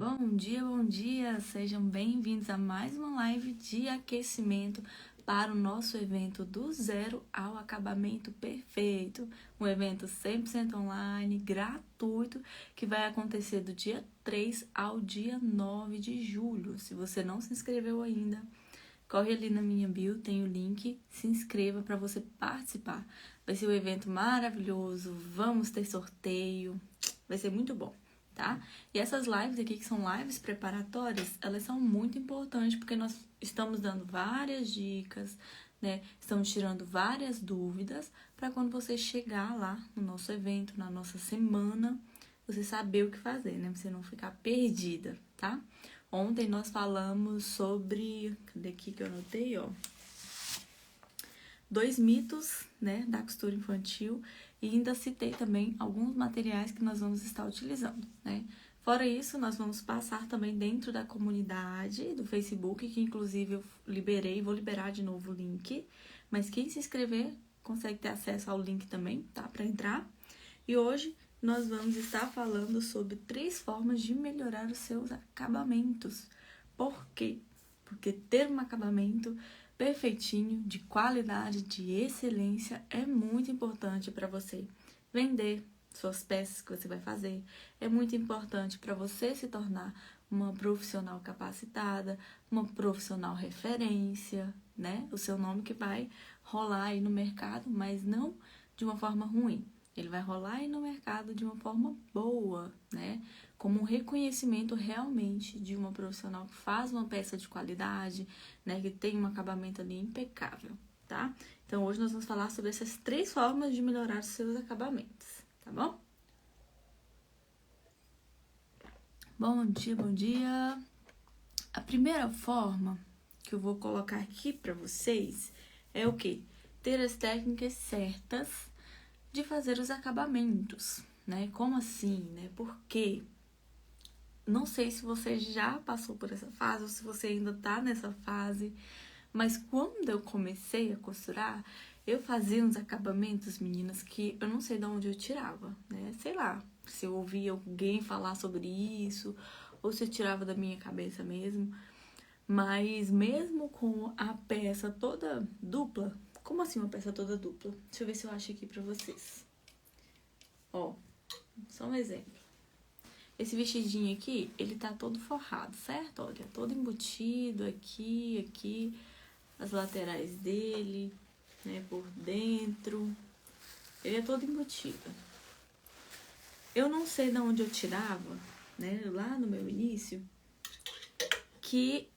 Bom dia! Sejam bem-vindos a mais uma live de aquecimento para o nosso evento do zero ao acabamento perfeito. Um evento 100% online, gratuito, que vai acontecer do dia 3 ao dia 9 de julho. Se você não se inscreveu ainda, corre ali na minha bio, tem o link, se inscreva para você participar. Vai ser um evento maravilhoso, vamos ter sorteio, vai ser muito bom. Tá? E essas lives aqui, que são lives preparatórias, elas são muito importantes porque nós estamos dando várias dicas, né? Estamos tirando várias dúvidas para quando você chegar lá no nosso evento, na nossa semana, você saber o que fazer, né? Você não ficar perdida, tá? Ontem nós falamos sobre... Cadê aqui que eu anotei, ó? 2 mitos, né, da costura infantil, e ainda citei também alguns materiais que nós vamos estar utilizando, né? Fora isso, nós vamos passar também dentro da comunidade do Facebook, que inclusive eu vou liberar de novo o link, mas quem se inscrever consegue ter acesso ao link também, tá? Para entrar. E hoje nós vamos estar falando sobre 3 formas de melhorar os seus acabamentos. Por quê? Porque ter um acabamento perfeitinho, de qualidade, de excelência, é muito importante para você vender suas peças que você vai fazer. É muito importante para você se tornar uma profissional capacitada, uma profissional referência, né? O seu nome que vai rolar aí no mercado, mas não de uma forma ruim. Ele vai rolar aí no mercado de uma forma boa, né? Como um reconhecimento realmente de uma profissional que faz uma peça de qualidade, né? Que tem um acabamento ali impecável, tá? Então, hoje nós vamos falar sobre essas 3 formas de melhorar os seus acabamentos, tá bom? Bom dia! A primeira forma que eu vou colocar aqui para vocês é o quê? Ter as técnicas certas de fazer os acabamentos, né? Como assim, né? Por quê? Não sei se você já passou por essa fase ou se você ainda tá nessa fase, mas quando eu comecei a costurar, eu fazia uns acabamentos, meninas, que eu não sei de onde eu tirava, né? Sei lá, se eu ouvia alguém falar sobre isso, ou se eu tirava da minha cabeça mesmo. Mas mesmo com a peça toda dupla, como assim uma peça toda dupla? Deixa eu ver se eu acho aqui pra vocês. Ó, só um exemplo. Esse vestidinho aqui, ele tá todo forrado, certo? Olha, todo embutido aqui, as laterais dele, né, por dentro. Ele é todo embutido. Eu não sei de onde eu tirava, né, lá no meu início, que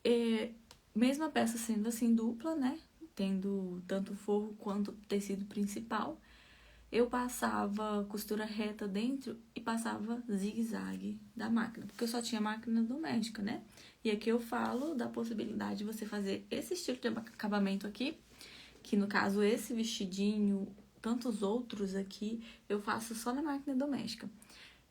mesmo a peça sendo assim dupla, né, tendo tanto forro quanto tecido principal, eu passava costura reta dentro e passava zigue-zague da máquina, porque eu só tinha máquina doméstica, né? E aqui eu falo da possibilidade de você fazer esse estilo de acabamento aqui, que no caso esse vestidinho, tantos outros aqui, eu faço só na máquina doméstica.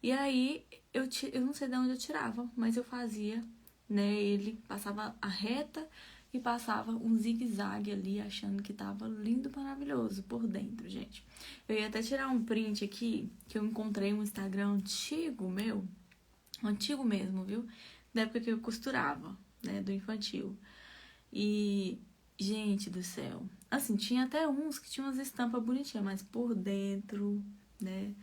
E aí, eu não sei de onde eu tirava, mas eu fazia, né? Ele passava a reta e passava um zigue-zague ali, achando que tava lindo, maravilhoso por dentro, gente. Eu ia até tirar um print aqui, que eu encontrei um Instagram antigo meu, antigo mesmo, viu? Da época que eu costurava, né, do infantil. E, gente do céu, assim, tinha até uns que tinham umas estampas bonitinhas, mas por dentro, né,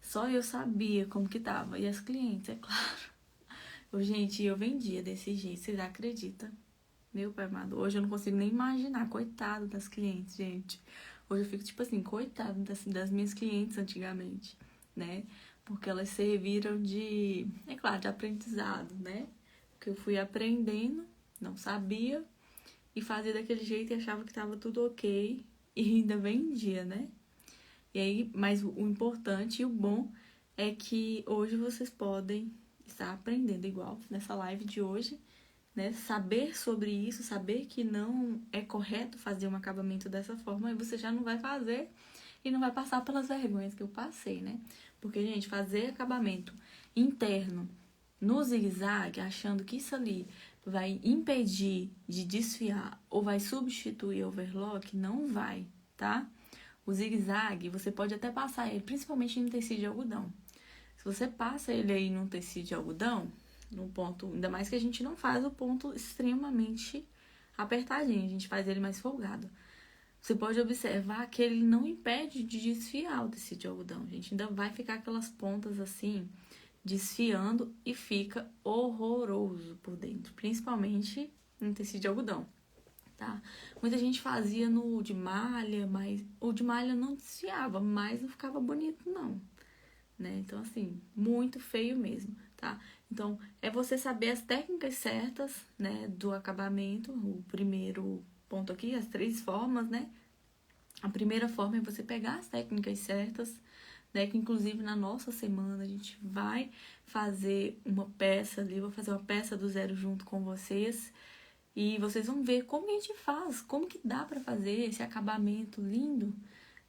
só eu sabia como que tava. E as clientes, é claro. Gente, eu vendia desse jeito, vocês acreditam? Meu pai amado, hoje eu não consigo nem imaginar, coitado das clientes, gente. Hoje eu fico tipo assim, coitado das minhas clientes antigamente, né? Porque elas serviram de, é claro, de aprendizado, né? Porque eu fui aprendendo, não sabia, e fazia daquele jeito e achava que tava tudo ok, e ainda vendia, né? E aí, mas o importante e o bom é que hoje vocês podem estar aprendendo igual nessa live de hoje, né? Saber sobre isso, saber que não é correto fazer um acabamento dessa forma, e você já não vai fazer e não vai passar pelas vergonhas que eu passei, né? Porque, gente, fazer acabamento interno no zigue-zague, achando que isso ali vai impedir de desfiar ou vai substituir overlock, não vai, tá? O zigue-zague, você pode até passar ele, principalmente em tecido de algodão. Se você passa ele aí num tecido de algodão, no ponto, ainda mais que a gente não faz o ponto extremamente apertadinho, a gente faz ele mais folgado. Você pode observar que ele não impede de desfiar o tecido de algodão, gente. Ainda vai ficar aquelas pontas assim, desfiando e fica horroroso por dentro, principalmente no tecido de algodão, tá? Muita gente fazia no de malha, mas o de malha não desfiava, mas não ficava bonito não, né? Então assim, muito feio mesmo, tá? Então é você saber as técnicas certas, né, do acabamento. O primeiro ponto aqui, as 3 formas, né? A primeira forma é você pegar as técnicas certas, né? Que inclusive na nossa semana a gente vai fazer uma peça ali, vou fazer uma peça do zero junto com vocês. E vocês vão ver como a gente faz, como que dá pra fazer esse acabamento lindo,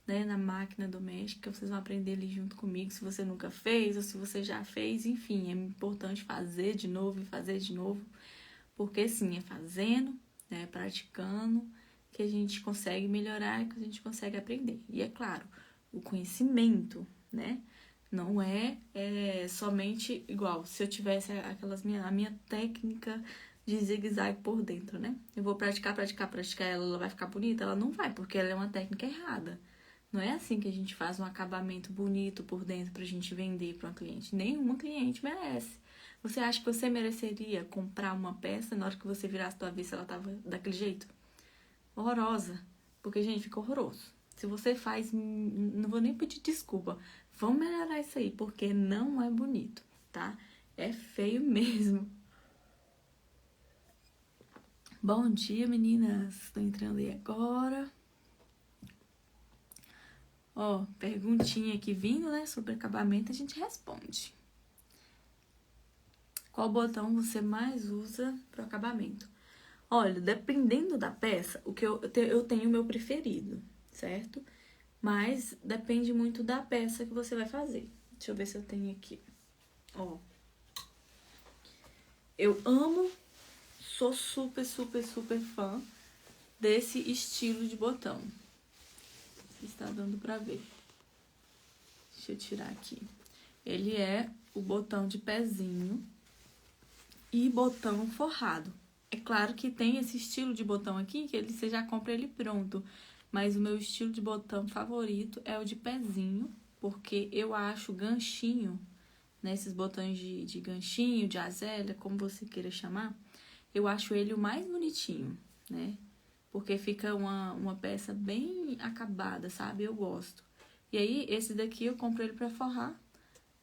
né? Na máquina doméstica. Vocês vão aprender ali junto comigo, se você nunca fez ou se você já fez. Enfim, é importante fazer de novo e fazer de novo. Porque sim, é fazendo, né? Praticando, que a gente consegue melhorar, que a gente consegue aprender. E é claro, o conhecimento, né? Não é somente igual. Se eu tivesse a minha técnica de zigue-zague por dentro, né? Eu vou praticar, ela vai ficar bonita? Ela não vai, porque ela é uma técnica errada. Não é assim que a gente faz um acabamento bonito por dentro pra gente vender para uma cliente. Nenhuma cliente merece. Você acha que você mereceria comprar uma peça na hora que você virasse tua vista ela tava daquele jeito? Horrorosa. Porque, gente, fica horroroso. Se você faz, não vou nem pedir desculpa. Vamos melhorar isso aí, porque não é bonito, tá? É feio mesmo. Bom dia, meninas. Estou entrando aí agora. Ó, perguntinha aqui vindo, né? Sobre acabamento, a gente responde. Qual botão você mais usa para o acabamento? Olha, dependendo da peça, o que eu tenho o meu preferido, certo? Mas depende muito da peça que você vai fazer. Deixa eu ver se eu tenho aqui. Ó. Eu amo, sou super, super, super fã desse estilo de botão. Está dando pra ver. Deixa eu tirar aqui. Ele é o botão de pezinho e botão forrado. É claro que tem esse estilo de botão aqui, que você já compra ele pronto. Mas o meu estilo de botão favorito é o de pezinho, porque eu acho ganchinho, né, esses botões de ganchinho, de azélia, como você queira chamar, eu acho ele o mais bonitinho, né? Porque fica uma peça bem acabada, sabe? Eu gosto. E aí, esse daqui eu comprei ele pra forrar.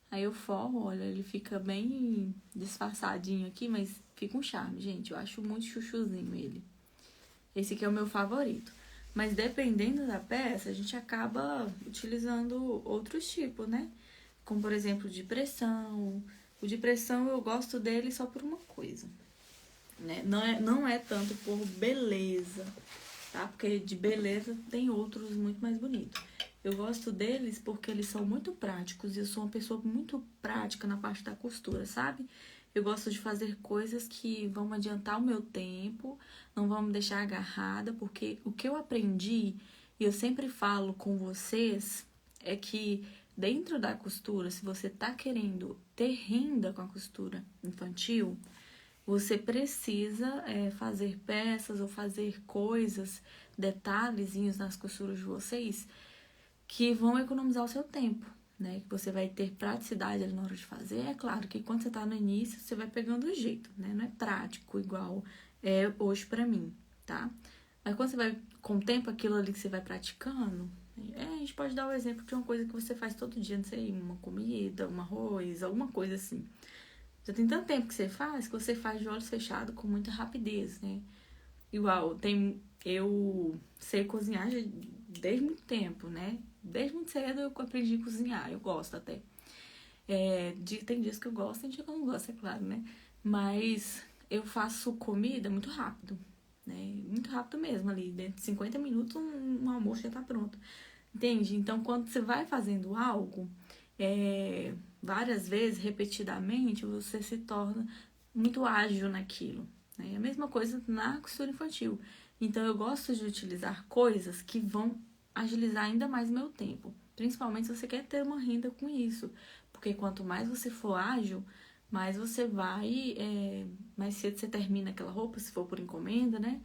Aí eu forro, olha, ele fica bem disfarçadinho aqui, mas fica um charme, gente. Eu acho muito chuchuzinho ele. Esse aqui é o meu favorito. Mas dependendo da peça, a gente acaba utilizando outros tipos, né? Como, por exemplo, de pressão. O de pressão eu gosto dele só por uma coisa, né? Não é tanto por beleza, tá? Porque de beleza tem outros muito mais bonitos. Eu gosto deles porque eles são muito práticos e eu sou uma pessoa muito prática na parte da costura, sabe? Eu gosto de fazer coisas que vão adiantar o meu tempo, não vão me deixar agarrada, porque o que eu aprendi, e eu sempre falo com vocês, é que dentro da costura, se você tá querendo ter renda com a costura infantil, você precisa fazer peças ou fazer coisas, detalhezinhos nas costuras de vocês que vão economizar o seu tempo, né? Que você vai ter praticidade ali na hora de fazer. É claro que quando você tá no início, você vai pegando o jeito, né? Não é prático igual é hoje pra mim, tá? Mas quando você vai, com o tempo, aquilo ali que você vai praticando, a gente pode dar o exemplo de uma coisa que você faz todo dia, não sei, uma comida, um arroz, alguma coisa assim. Já tem tanto tempo que você faz de olhos fechados com muita rapidez, né? Igual, eu sei cozinhar desde muito tempo, né? Desde muito cedo eu aprendi a cozinhar, eu gosto até. Tem dias que eu gosto, tem dias que eu não gosto, é claro, né? Mas eu faço comida muito rápido, né? Muito rápido mesmo ali, dentro de 50 minutos um almoço já tá pronto. Entende? Então, quando você vai fazendo algo, várias vezes, repetidamente, você se torna muito ágil naquilo, né? É a mesma coisa na costura infantil. Então, eu gosto de utilizar coisas que vão agilizar ainda mais o meu tempo. Principalmente se você quer ter uma renda com isso. Porque quanto mais você for ágil, Mas você vai, mais cedo você termina aquela roupa, se for por encomenda, né?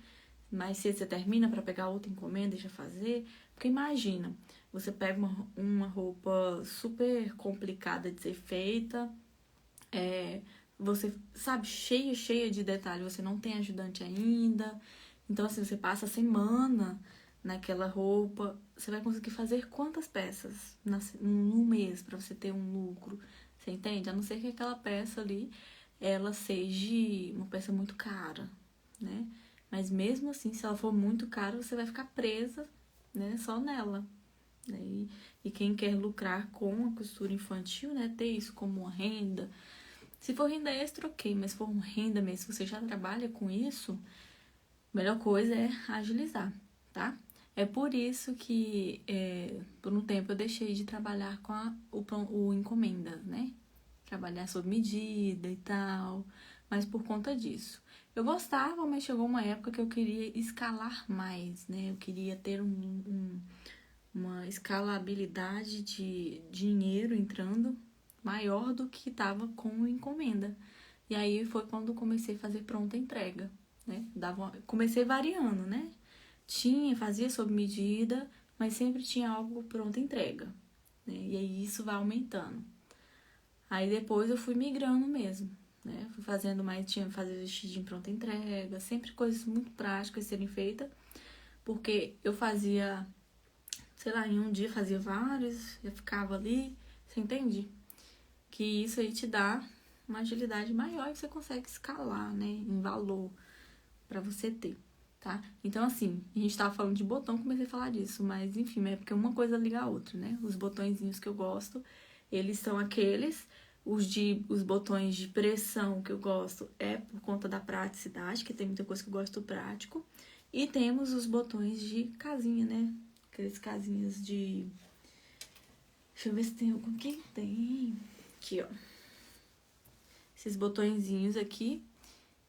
Mais cedo você termina para pegar outra encomenda e já fazer. Porque imagina, você pega uma roupa super complicada de ser feita, você, sabe, cheia de detalhes, você não tem ajudante ainda. Então, assim, você passa a semana naquela roupa, você vai conseguir fazer quantas peças num mês para você ter um lucro? Você entende? A não ser que aquela peça ali, ela seja uma peça muito cara, né? Mas mesmo assim, se ela for muito cara, você vai ficar presa, né, só nela. Né? E quem quer lucrar com a costura infantil, né, ter isso como uma renda. Se for renda extra, ok, mas se for uma renda mesmo, se você já trabalha com isso, a melhor coisa é agilizar, tá? É por isso que, por um tempo, eu deixei de trabalhar com o encomenda, né? Trabalhar sob medida e tal, mas por conta disso. Eu gostava, mas chegou uma época que eu queria escalar mais, né? Eu queria ter uma escalabilidade de dinheiro entrando maior do que estava com encomenda. E aí foi quando comecei a fazer pronta entrega, né? Comecei variando, né? Fazia sob medida, mas sempre tinha algo pronta entrega, né? E aí isso vai aumentando. Aí depois eu fui migrando mesmo, né? Fui fazendo mais, tinha que fazer vestidinho pronta entrega, sempre coisas muito práticas serem feitas, porque eu fazia, sei lá, em um dia fazia vários, já ficava ali, você entende? Que isso aí te dá uma agilidade maior e você consegue escalar, né, em valor para você ter, tá? Então, assim, a gente tava falando de botão, comecei a falar disso, mas enfim, é porque uma coisa liga a outra, né? Os botõezinhos que eu gosto, eles são aqueles, os botões de pressão que eu gosto é por conta da praticidade, que tem muita coisa que eu gosto prático, e temos os botões de casinha, né? Aqueles casinhas de... Deixa eu ver se tem algum que tem. Aqui, ó. Esses botõezinhos aqui,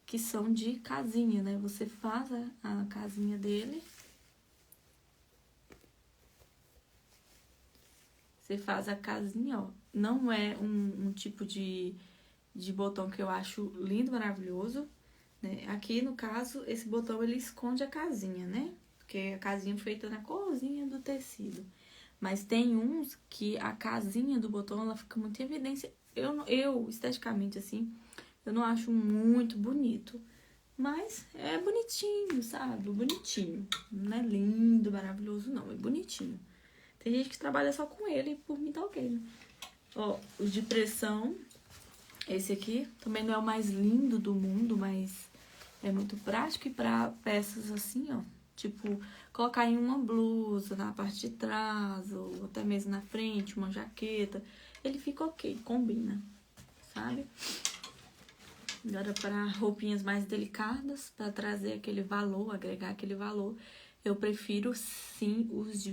que são de casinha, né? Você faz a casinha dele. Você faz a casinha, ó. Não é um tipo de botão que eu acho lindo, maravilhoso, né? Aqui, no caso, esse botão, ele esconde a casinha, né? Porque a casinha é feita na corzinha do tecido. Mas tem uns que a casinha do botão, ela fica muito em evidência. Eu esteticamente, assim, eu não acho muito bonito. Mas é bonitinho, sabe? Bonitinho. Não é lindo, maravilhoso, não. É bonitinho. Tem gente que trabalha só com ele e por mim tá ok, né? Ó, os de pressão. Esse aqui também não é o mais lindo do mundo, mas é muito prático. E pra peças assim, ó. Tipo, colocar em uma blusa na parte de trás, ou até mesmo na frente, uma jaqueta. Ele fica ok, combina, sabe? Agora, para roupinhas mais delicadas, para trazer aquele valor, agregar aquele valor, eu prefiro sim os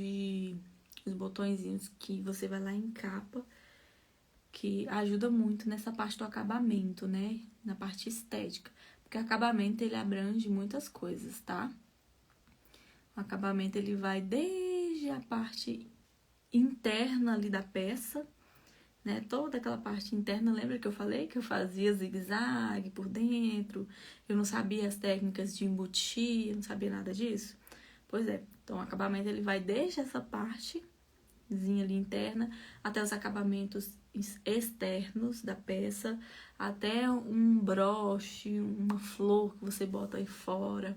botõezinhos que você vai lá em capa, que ajuda muito nessa parte do acabamento, né? Na parte estética. Porque o acabamento, ele abrange muitas coisas, tá? O acabamento, ele vai desde a parte interna ali da peça, né? Toda aquela parte interna, lembra que eu falei que eu fazia zigue-zague por dentro? Eu não sabia as técnicas de embutir, eu não sabia nada disso? Pois é, então o acabamento ele vai desde essa partezinha ali interna até os acabamentos externos da peça, até um broche, uma flor que você bota aí fora,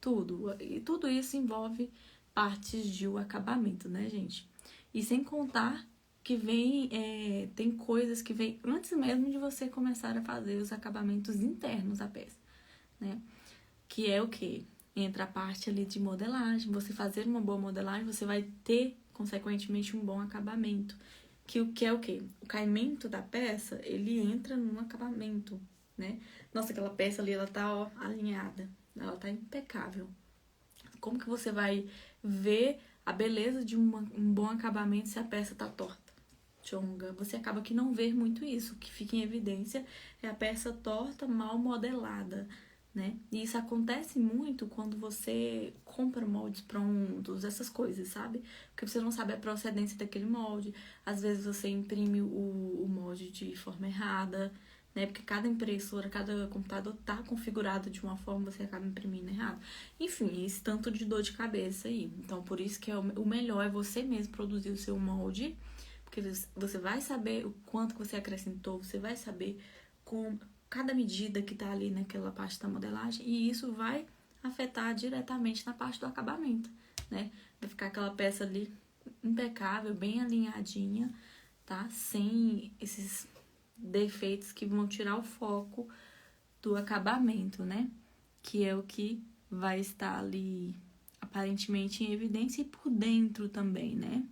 tudo. E tudo isso envolve partes de o acabamento, né, gente? E sem contar que tem coisas que vêm antes mesmo de você começar a fazer os acabamentos internos da peça, né? Que é o quê? Entra a parte ali de modelagem. Você fazer uma boa modelagem, você vai ter, consequentemente, um bom acabamento. Que é o quê? O caimento da peça, ele entra num acabamento, né? Nossa, aquela peça ali, ela tá, ó, alinhada. Ela tá impecável. Como que você vai ver a beleza de um bom acabamento se a peça tá torta? Chonga, você acaba que não vê muito isso. O que fica em evidência é a peça torta, mal modelada, né? E isso acontece muito quando você compra moldes prontos, essas coisas, sabe? Porque você não sabe a procedência daquele molde. Às vezes você imprime o molde de forma errada, né? Porque cada impressora, cada computador tá configurado de uma forma, você acaba imprimindo errado. Enfim, esse tanto de dor de cabeça aí. Então, por isso que o melhor é você mesmo produzir o seu molde, porque você vai saber o quanto que você acrescentou, você vai saber com cada medida que tá ali naquela parte da modelagem, e isso vai afetar diretamente na parte do acabamento, né? Vai ficar aquela peça ali impecável, bem alinhadinha, tá? Sem esses defeitos que vão tirar o foco do acabamento, né? Que é o que vai estar ali aparentemente em evidência e por dentro também, né?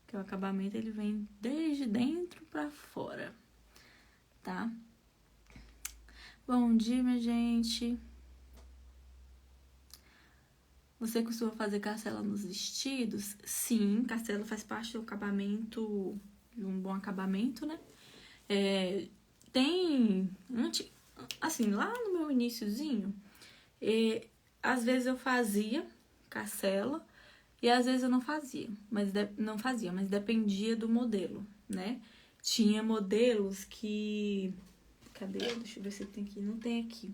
Que o acabamento ele vem desde dentro para fora, tá? Bom dia, minha gente. Você costuma fazer carcela nos vestidos? Sim, carcela faz parte do acabamento, de um bom acabamento, né? Assim, lá no meu iniciozinho, às vezes eu fazia carcela e às vezes eu não fazia, mas dependia do modelo, né? Tinha modelos que... Cadê? Deixa eu ver se tem aqui. Não tem aqui.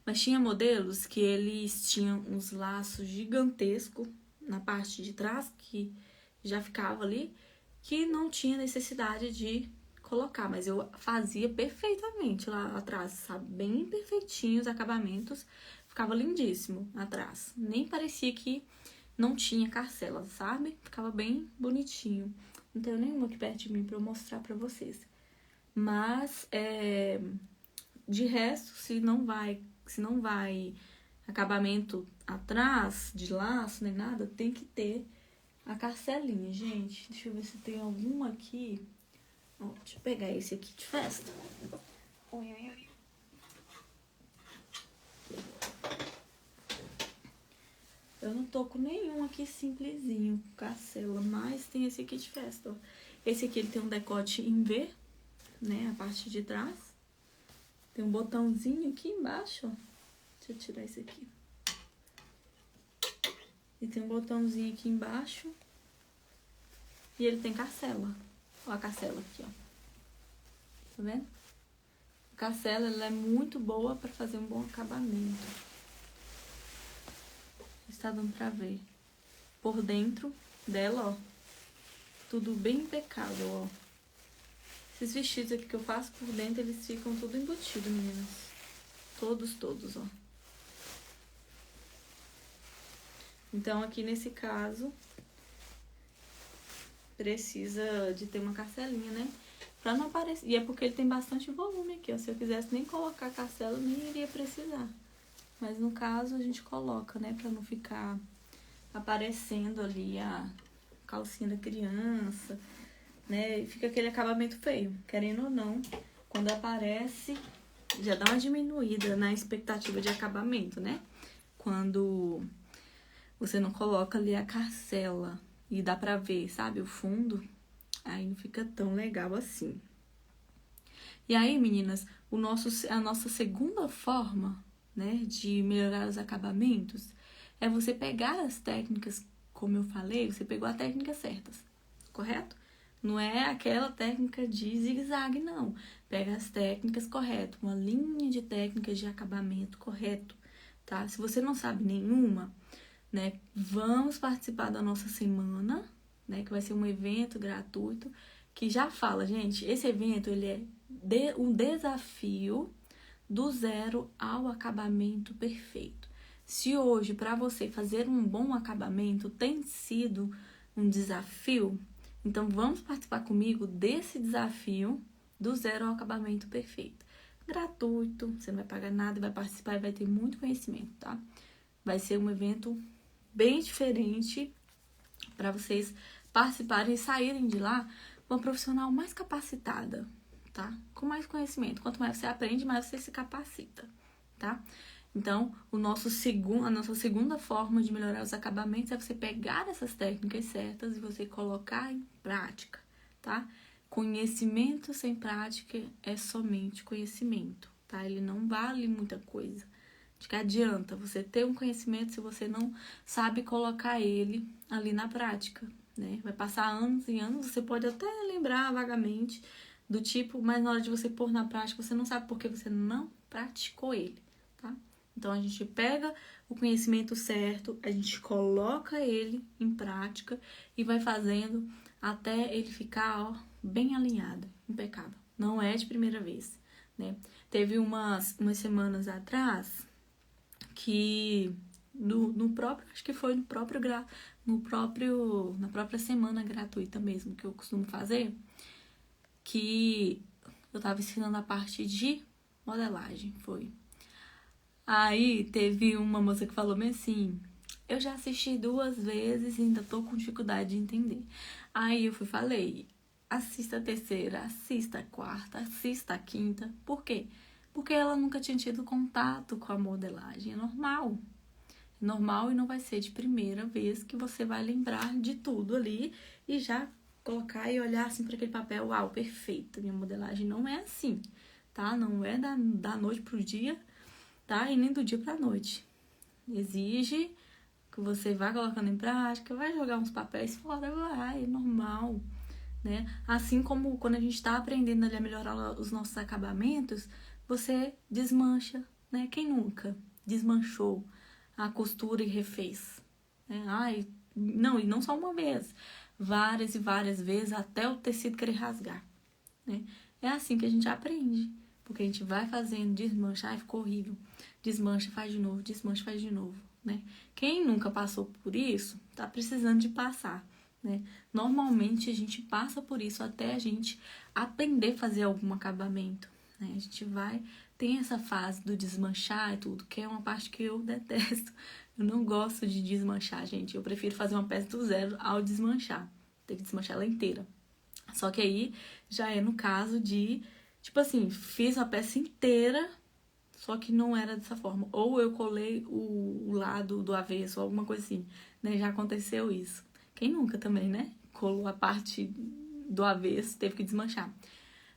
Mas tinha modelos que eles tinham uns laços gigantescos na parte de trás, que já ficava ali, que não tinha necessidade de colocar, mas eu fazia perfeitamente lá atrás, sabe? Bem perfeitinho os acabamentos, ficava lindíssimo atrás. Nem parecia que não tinha carcela, sabe? Ficava bem bonitinho. Não tenho nenhuma aqui perto de mim pra eu mostrar pra vocês. Mas, de resto, se não vai acabamento atrás, de laço, nem nada, tem que ter a carcelinha, gente. Deixa eu ver se tem alguma aqui. Ó, deixa eu pegar esse aqui de festa. Oi. Eu não tô com nenhum aqui simplesinho, carcela, mas tem esse aqui de festa, ó. Esse aqui ele tem um decote em V, né, a parte de trás. Tem um botãozinho aqui embaixo, ó. Deixa eu tirar esse aqui. E tem um botãozinho aqui embaixo. E ele tem carcela. Ó a carcela aqui, ó. Tá vendo? A carcela, ela é muito boa pra fazer um bom acabamento. Está dando pra ver. Por dentro dela, ó. Tudo bem impecável, ó. Esses vestidos aqui que eu faço por dentro, eles ficam tudo embutidos, meninas. Todos, ó. Então, aqui nesse caso, precisa de ter uma carcelinha, né? Pra não aparecer. E é porque ele tem bastante volume aqui, ó. Se eu quisesse nem colocar a carcela, eu nem iria precisar. Mas no caso, a gente coloca, né? Pra não ficar aparecendo ali a calcinha da criança, né? E fica aquele acabamento feio, querendo ou não. Quando aparece, já dá uma diminuída na expectativa de acabamento, né? Quando você não coloca ali a carcela e dá pra ver, sabe, o fundo, aí não fica tão legal assim. E aí, meninas, a nossa segunda forma, né, de melhorar os acabamentos é você pegar as técnicas, como eu falei, você pegou a técnica certa, correto? Não é aquela técnica de zigue-zague, não. Pega as técnicas corretas, uma linha de técnicas de acabamento correto, tá? Se você não sabe nenhuma, né, vamos participar da nossa semana, né, que vai ser um evento gratuito, que já fala, gente, esse evento, ele é um desafio do zero ao acabamento perfeito. Se hoje, para você fazer um bom acabamento, tem sido um desafio, então vamos participar comigo desse desafio do zero ao acabamento perfeito. Gratuito, você não vai pagar nada, vai participar e vai ter muito conhecimento, tá? Vai ser um evento bem diferente para vocês participarem e saírem de lá uma profissional mais capacitada, tá? Com mais conhecimento. Quanto mais você aprende, mais você se capacita, tá? Então, a nossa segunda forma de melhorar os acabamentos é você pegar essas técnicas certas e você colocar em prática, tá? Conhecimento sem prática é somente conhecimento, tá? Ele não vale muita coisa. De que adianta você ter um conhecimento se você não sabe colocar ele ali na prática, né? Vai passar anos e anos, você pode até lembrar vagamente do tipo, mas na hora de você pôr na prática, você não sabe porque você não praticou ele, tá? Então, a gente pega o conhecimento certo, a gente coloca ele em prática e vai fazendo até ele ficar, ó, bem alinhado, impecável. Não é de primeira vez, né? Teve umas semanas atrás que no próprio, acho que foi na própria semana gratuita mesmo que eu costumo fazer, que eu tava ensinando a parte de modelagem, foi. Aí teve uma moça que falou assim, eu já assisti 2 vezes e ainda tô com dificuldade de entender. Aí eu falei, assista a terceira, assista a quarta, assista a quinta. Por quê? Porque ela nunca tinha tido contato com a modelagem. É normal. É normal e não vai ser de primeira vez que você vai lembrar de tudo ali e já colocar e olhar assim para aquele papel, uau, perfeito. Minha modelagem não é assim, tá? Não é da noite pro dia, tá? E nem do dia pra noite. Exige que você vá colocando em prática, vai jogar uns papéis fora, vai, é normal, né? Assim como quando a gente está aprendendo ali a melhorar os nossos acabamentos, você desmancha, né? Quem nunca desmanchou a costura e refez, né? Ai, não, e não só uma vez, várias e várias vezes até o tecido querer rasgar, né? É assim que a gente aprende, porque a gente vai fazendo, desmancha, ai, ficou horrível, desmancha, faz de novo, desmancha, faz de novo, né? Quem nunca passou por isso, tá precisando de passar, né? Normalmente a gente passa por isso até a gente aprender a fazer algum acabamento, né? A gente tem essa fase do desmanchar e tudo, que é uma parte que eu detesto. Eu não gosto de desmanchar, gente. Eu prefiro fazer uma peça do zero ao desmanchar. Tem que desmanchar ela inteira. Só que aí já é no caso de, tipo assim, fiz a peça inteira, só que não era dessa forma. Ou eu colei o lado do avesso, alguma coisa assim, né? Já aconteceu isso. Quem nunca também, né? Colou a parte do avesso, teve que desmanchar.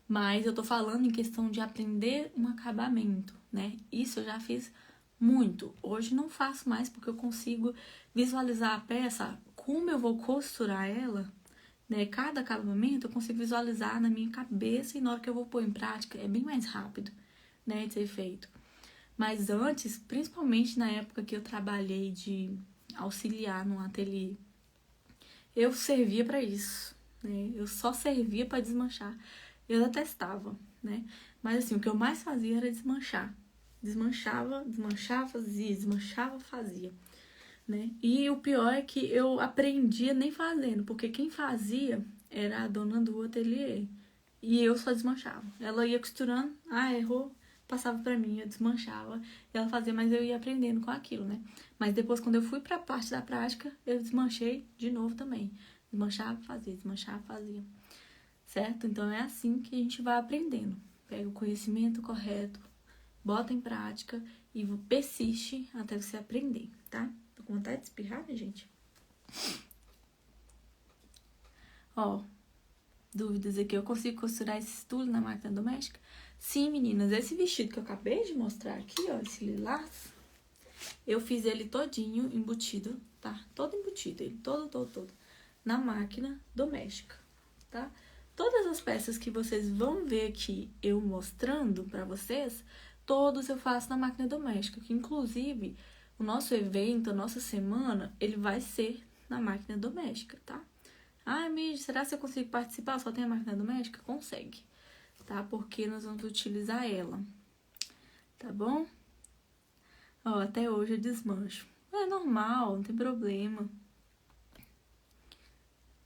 Mas eu tô falando em questão de aprender um acabamento, né? Isso eu já fiz muito. Hoje não faço mais porque eu consigo visualizar a peça, como eu vou costurar ela, né? Cada acabamento eu consigo visualizar na minha cabeça e na hora que eu vou pôr em prática é bem mais rápido, né, de ser feito. Mas antes, principalmente na época que eu trabalhei de auxiliar no ateliê, eu servia para isso, né? Eu só servia para desmanchar. Eu detestava, né? Mas assim, o que eu mais fazia era desmanchar. Desmanchava, fazia, desmanchava, fazia, né? E o pior é que eu aprendia nem fazendo, porque quem fazia era a dona do ateliê. E eu só desmanchava. Ela ia costurando, errou, passava pra mim, eu desmanchava. Ela fazia, mas eu ia aprendendo com aquilo, né? Mas depois, quando eu fui pra parte da prática, eu desmanchei de novo também. Desmanchava, fazia, desmanchava, fazia. Certo? Então é assim que a gente vai aprendendo. Pega o conhecimento correto, bota em prática e persiste até você aprender, tá? Tô com vontade de espirrar, né, gente? Ó, dúvidas aqui. Eu consigo costurar esse tudo na máquina doméstica? Sim, meninas. Esse vestido que eu acabei de mostrar aqui, ó, esse lilás, eu fiz ele todinho embutido, tá? Todo embutido, ele todo, na máquina doméstica, tá? Todas as peças que vocês vão ver aqui eu mostrando pra vocês, todos eu faço na máquina doméstica, que inclusive o nosso evento, a nossa semana, ele vai ser na máquina doméstica, tá? Mídia, será que eu consigo participar? Só tem a máquina doméstica? Consegue, tá? Porque nós vamos utilizar ela, tá bom? Ó, até hoje eu desmancho. É normal, não tem problema.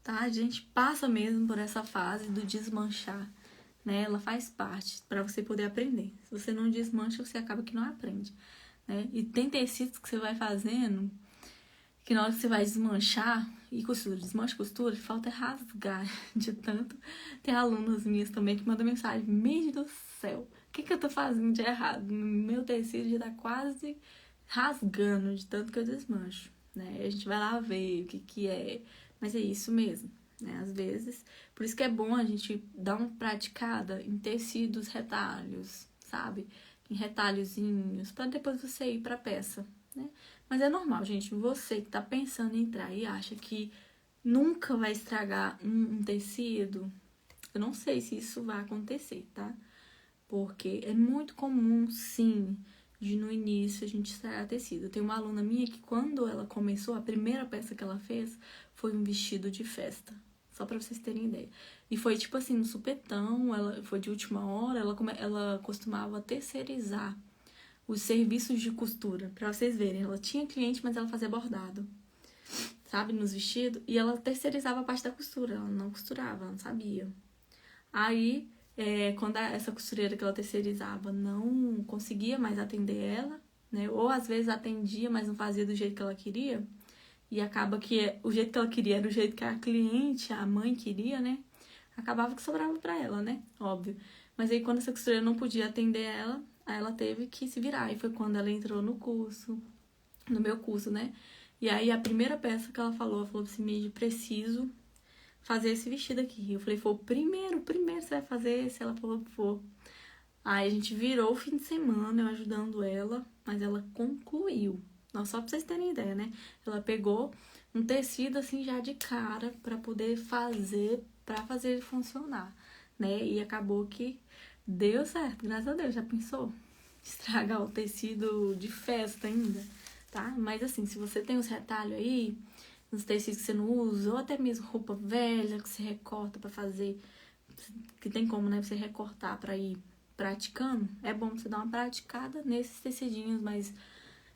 Tá? A gente passa mesmo por essa fase do desmanchar, né? Ela faz parte para você poder aprender. Se você não desmancha, você acaba que não aprende, né? E tem tecidos que você vai fazendo que na hora que você vai desmanchar e costura, desmancha costura, falta é rasgar de tanto. Tem alunas minhas também que mandam mensagem, meu Deus do céu, o que eu tô fazendo de errado? Meu tecido já tá quase rasgando de tanto que eu desmancho, né? A gente vai lá ver o que é, mas é isso mesmo, né? Às vezes, por isso que é bom a gente dar uma praticada em tecidos retalhos, sabe? Em retalhozinhos, para depois você ir pra peça, né? Mas é normal, gente, você que tá pensando em entrar e acha que nunca vai estragar um tecido, Eu não sei se isso vai acontecer, tá? Porque é muito comum, sim, de no início a gente estragar tecido. Eu tenho uma aluna minha que quando ela começou, a primeira peça que ela fez foi um vestido de festa. Só pra vocês terem ideia. E foi tipo assim, no supetão, ela foi de última hora, ela costumava terceirizar os serviços de costura. Pra vocês verem, ela tinha cliente, mas ela fazia bordado, sabe, nos vestidos. E ela terceirizava a parte da costura, ela não costurava, ela não sabia. Aí, quando essa costureira que ela terceirizava não conseguia mais atender ela, né? Ou às vezes atendia, mas não fazia do jeito que ela queria. E acaba que o jeito que ela queria era o jeito que a cliente, a mãe queria, né? Acabava que sobrava pra ela, né? Óbvio. Mas aí quando essa costureira não podia atender ela, aí ela teve que se virar. E foi quando ela entrou no curso, no meu curso, né? E aí a primeira peça que ela falou assim, Midi, preciso fazer esse vestido aqui. Eu falei, foi o primeiro você vai fazer esse? Ela falou, for. Aí a gente virou o fim de semana, eu ajudando ela, mas ela concluiu. Nossa, só pra vocês terem ideia, né? Ela pegou um tecido assim já de cara pra poder fazer, pra fazer ele funcionar, né? E acabou que deu certo, graças a Deus. Já pensou? Estragar o tecido de festa ainda, tá? Mas assim, se você tem os retalhos aí, nos tecidos que você não usa, ou até mesmo roupa velha que você recorta pra fazer, que tem como, né, você recortar pra ir praticando, é bom você dar uma praticada nesses tecidinhos, mas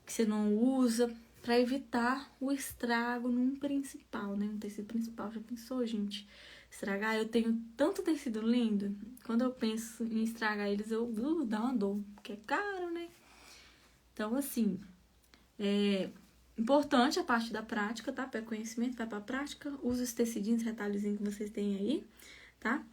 que você não usa, pra evitar o estrago num principal, né, um tecido principal. Já pensou, gente? Estragar, eu tenho tanto tecido lindo, quando eu penso em estragar eles, eu dá uma dor, porque é caro, né? Então, assim, é importante a parte da prática, tá? Pega conhecimento, vai pra prática, usa os tecidinhos, retalhozinhos que vocês têm aí, tá?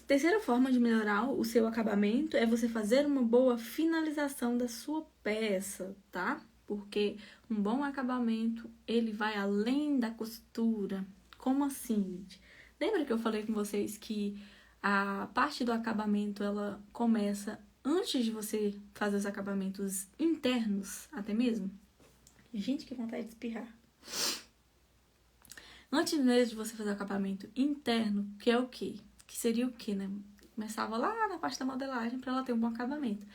Terceira forma de melhorar o seu acabamento é você fazer uma boa finalização da sua peça, tá? Porque um bom acabamento, ele vai além da costura. Como assim, gente? Lembra que eu falei com vocês que a parte do acabamento, ela começa antes de você fazer os acabamentos internos, até mesmo? Gente, que vontade de espirrar. Antes mesmo de você fazer o acabamento interno, que é o quê? Que seria o quê, né? Começava lá na parte da modelagem para ela ter um bom acabamento.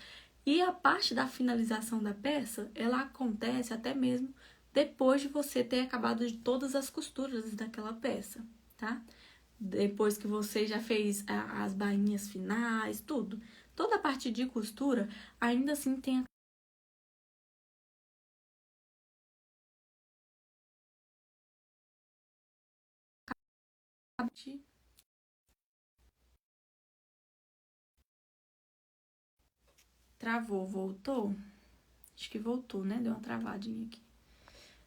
E a parte da finalização da peça, ela acontece até mesmo depois de você ter acabado de todas as costuras daquela peça, tá? Depois que você já fez as bainhas finais, tudo. Toda a parte de costura, ainda assim tem a parte. Travou, voltou? Acho que voltou, né? Deu uma travadinha aqui.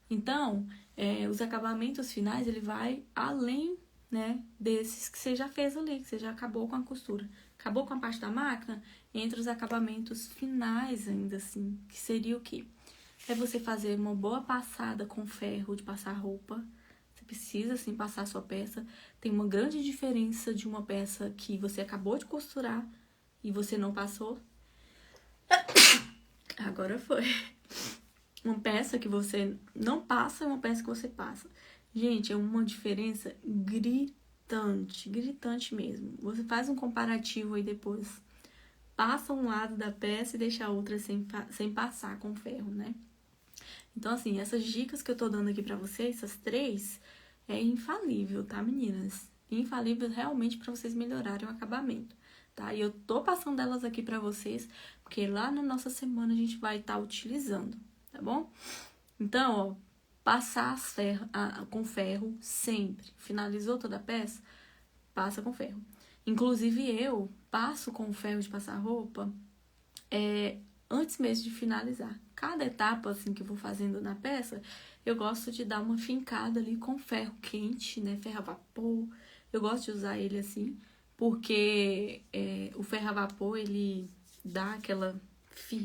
Então, os acabamentos finais, ele vai além, né, desses que você já fez ali, que você já acabou com a costura. Acabou com a parte da máquina, entre os acabamentos finais ainda assim, que seria o quê? É você fazer uma boa passada com ferro de passar roupa. Você precisa, assim, passar a sua peça. Tem uma grande diferença de uma peça que você acabou de costurar e você não passou. Agora foi. Uma peça que você não passa e uma peça que você passa. Gente, é uma diferença gritante, gritante mesmo. Você faz um comparativo aí depois. Passa um lado da peça e deixa a outra sem passar com ferro, né? Então, assim, essas dicas que eu tô dando aqui pra vocês, essas três, é infalível, tá, meninas? Infalível realmente pra vocês melhorarem o acabamento, tá? E eu tô passando elas aqui pra vocês, porque lá na nossa semana a gente vai estar utilizando, tá bom? Então, ó, passar com ferro sempre. Finalizou toda a peça? Passa com ferro. Inclusive, eu passo com ferro de passar roupa antes mesmo de finalizar. Cada etapa, assim, que eu vou fazendo na peça, eu gosto de dar uma fincada ali com ferro quente, né? Ferro a vapor. Eu gosto de usar ele assim, porque o ferro a vapor, ele dá aquela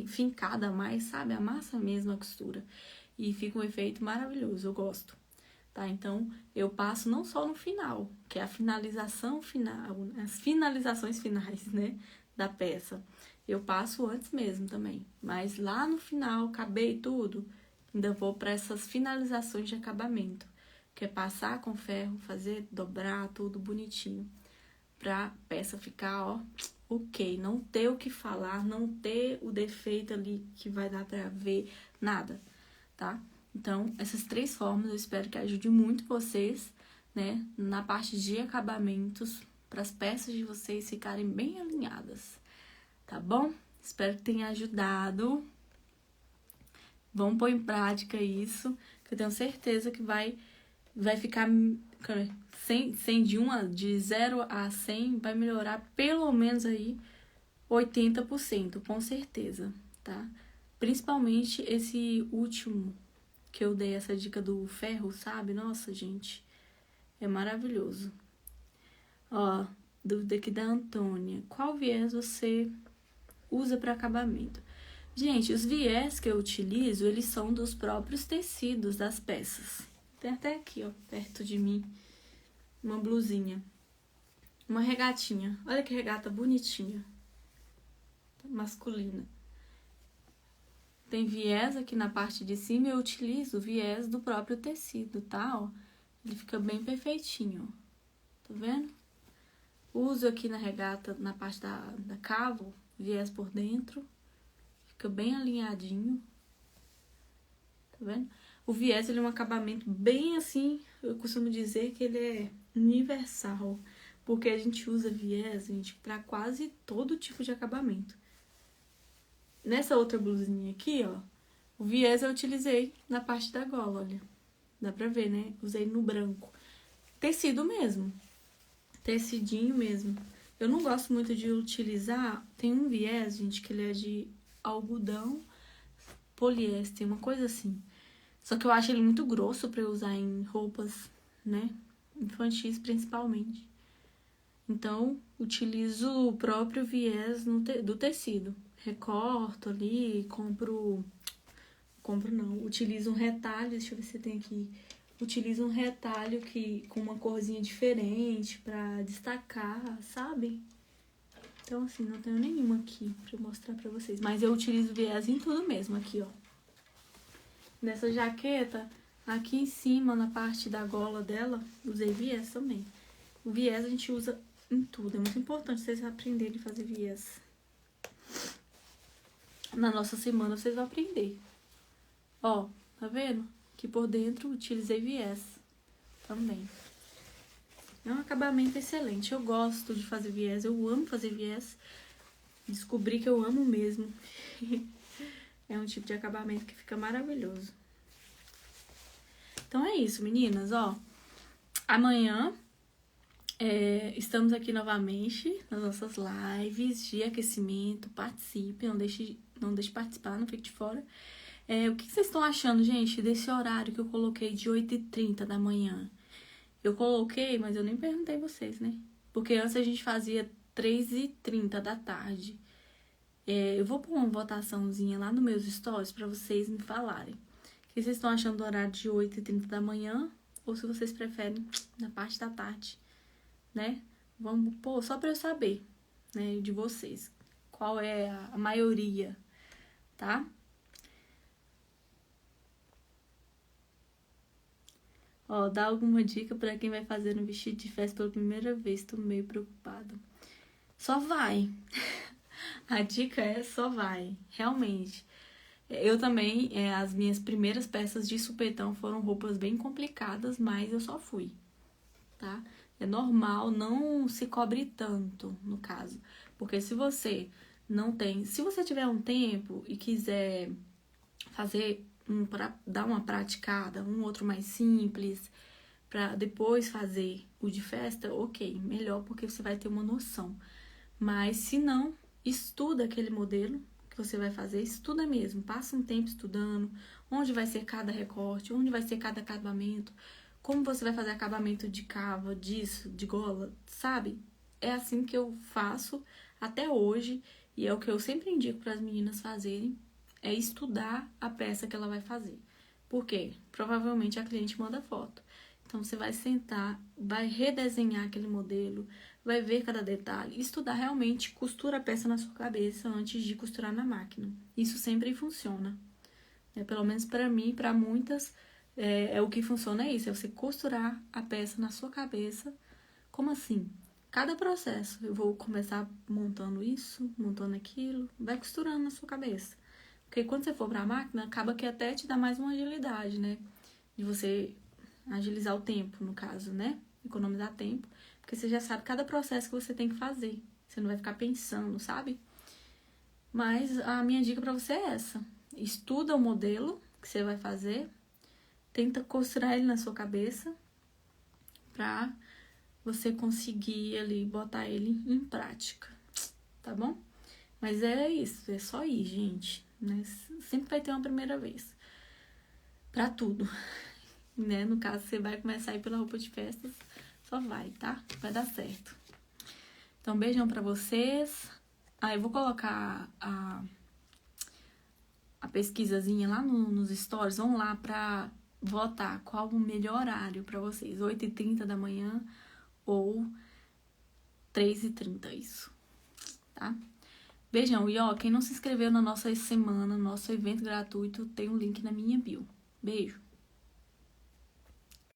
fincada a mais, sabe? Amassa mesmo a costura. E fica um efeito maravilhoso, eu gosto. Tá? Então, eu passo não só no final, que é a finalização final, as finalizações finais, né, da peça. Eu passo antes mesmo também. Mas lá no final, acabei tudo, ainda vou para essas finalizações de acabamento, que é passar com ferro, fazer, dobrar tudo bonitinho. pra peça ficar, ó, ok. Não ter o que falar, não ter o defeito ali que vai dar pra ver, nada, tá? Então, essas 3 formas eu espero que ajude muito vocês, né? Na parte de acabamentos, para as peças de vocês ficarem bem alinhadas, tá bom? Espero que tenha ajudado. Vamos pôr em prática isso, que eu tenho certeza que vai ficar de 0 a 100, vai melhorar pelo menos aí 80%, com certeza, tá? Principalmente esse último que eu dei, essa dica do ferro, sabe? Nossa, gente, é maravilhoso. Ó, dúvida aqui da Antônia. Qual viés você usa para acabamento? Gente, os viés que eu utilizo, eles são dos próprios tecidos das peças. Tem até aqui, ó, perto de mim, uma blusinha. Uma regatinha. Olha que regata bonitinha. Masculina. Tem viés aqui na parte de cima, eu utilizo o viés do próprio tecido, tá? Ó, ele fica bem perfeitinho, ó. Tá vendo? Uso aqui na regata, na parte da cavo, viés por dentro. Fica bem alinhadinho. Tá vendo? O viés, ele é um acabamento bem assim, eu costumo dizer que ele é universal. Porque a gente usa viés, gente, pra quase todo tipo de acabamento. Nessa outra blusinha aqui, ó, o viés eu utilizei na parte da gola, olha. Dá pra ver, né? Usei no branco. Tecido mesmo. Tecidinho mesmo. Eu não gosto muito de utilizar... Tem um viés, gente, que ele é de algodão, poliéster, uma coisa assim. Só que eu acho ele muito grosso pra eu usar em roupas, né? Infantis, principalmente. Então, utilizo o próprio viés do tecido. Recorto ali, utilizo um retalho, deixa eu ver se tem aqui. Utilizo um retalho com uma corzinha diferente pra destacar, sabe? Então, assim, não tenho nenhuma aqui pra mostrar pra vocês. Mas eu utilizo viés em tudo mesmo, aqui, ó. Nessa jaqueta, aqui em cima, na parte da gola dela, usei viés também. O viés a gente usa em tudo. É muito importante vocês aprenderem a fazer viés. Na nossa semana vocês vão aprender. Ó, tá vendo? Aqui por dentro utilizei viés também. É um acabamento excelente. Eu gosto de fazer viés. Eu amo fazer viés. Descobri que eu amo mesmo. É um tipo de acabamento que fica maravilhoso. Então é isso, meninas, ó. Amanhã estamos aqui novamente nas nossas lives de aquecimento. Participe, não deixe de participar, não fique de fora. O que vocês estão achando, gente, desse horário que eu coloquei de 8h30 da manhã? Eu coloquei, mas eu nem perguntei vocês, né? Porque antes a gente fazia 3h30 da tarde. Eu vou pôr uma votaçãozinha lá nos meus stories pra vocês me falarem. O que vocês estão achando do horário de 8h30 da manhã? Ou se vocês preferem na parte da tarde, né? Vamos pôr só pra eu saber, né, de vocês. Qual é a maioria, tá? Ó, dá alguma dica pra quem vai fazer um vestido de festa pela primeira vez? Tô meio preocupada. Só vai. A dica é só vai, realmente. Eu também, as minhas primeiras peças de supetão foram roupas bem complicadas, mas eu só fui, tá? É normal, não se cobre tanto, no caso. Porque se você não tem... Se você tiver um tempo e quiser fazer dar uma praticada, um outro mais simples, pra depois fazer o de festa, ok, melhor porque você vai ter uma noção. Mas se não, estuda aquele modelo que você vai fazer, estuda mesmo, passa um tempo estudando, onde vai ser cada recorte, onde vai ser cada acabamento, como você vai fazer acabamento de cava, disso, de gola, sabe? É assim que eu faço até hoje e é o que eu sempre indico para as meninas fazerem, é estudar a peça que ela vai fazer. Por quê? Provavelmente a cliente manda foto. Então, você vai sentar, vai redesenhar aquele modelo, vai ver cada detalhe, estudar realmente, costura a peça na sua cabeça antes de costurar na máquina. Isso sempre funciona. Pelo menos para mim e para muitas, o que funciona é isso, é você costurar a peça na sua cabeça. Como assim? cada processo. Eu vou começar montando isso, montando aquilo, vai costurando na sua cabeça. Porque quando você for pra máquina, acaba que até te dá mais uma agilidade, né? De você agilizar o tempo, no caso, né? Economizar tempo. Porque você já sabe cada processo que você tem que fazer. Você não vai ficar pensando, sabe? Mas a minha dica pra você é essa. Estuda o modelo que você vai fazer. Tenta costurar ele na sua cabeça. Pra você conseguir ali botar ele em prática. Tá bom? Mas é isso. É só ir, gente. Né? Sempre vai ter uma primeira vez. Pra tudo. Né? No caso, você vai começar a ir pela roupa de festas. Só vai, tá? Vai dar certo. Então, beijão pra vocês. Eu vou colocar a pesquisazinha lá nos stories. Vão lá pra votar qual o melhor horário pra vocês. 8h30 da manhã ou 3h30, isso. Tá? Beijão. E ó, quem não se inscreveu na nossa semana, no nosso evento gratuito, tem um link na minha bio. Beijo.